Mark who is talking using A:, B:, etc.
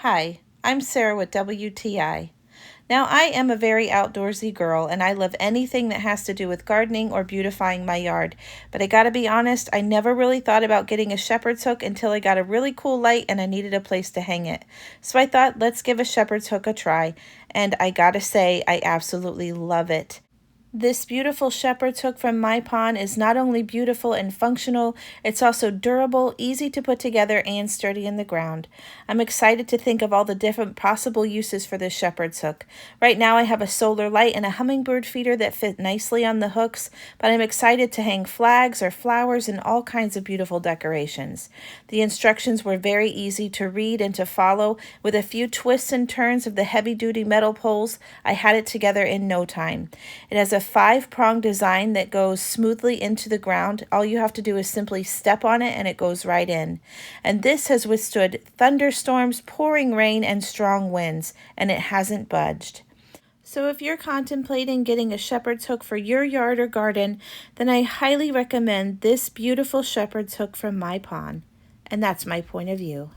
A: Hi, I'm Sarah with WTI. Now, I am a very outdoorsy girl and I love anything that has to do with gardening or beautifying my yard. But I gotta be honest, I never really thought about getting a shepherd's hook until I got a really cool light and I needed a place to hang it. So I thought, let's give a shepherd's hook a try. And I gotta say, I absolutely love it. This beautiful shepherd's hook from MIPON is not only beautiful and functional, it's also durable, easy to put together, and sturdy in the ground. I'm excited to think of all the different possible uses for this shepherd's hook. Right now I have a solar light and a hummingbird feeder that fit nicely on the hooks, but I'm excited to hang flags or flowers and all kinds of beautiful decorations. The instructions were very easy to read and to follow. With a few twists and turns of the heavy-duty metal poles, I had it together in no time. It has a 5-prong design that goes smoothly into the ground. All you have to do is simply step on it and it goes right in. And this has withstood thunderstorms, pouring rain, and strong winds, and it hasn't budged. So if you're contemplating getting a shepherd's hook for your yard or garden, then I highly recommend this beautiful shepherd's hook from MIPON. And that's my point of view.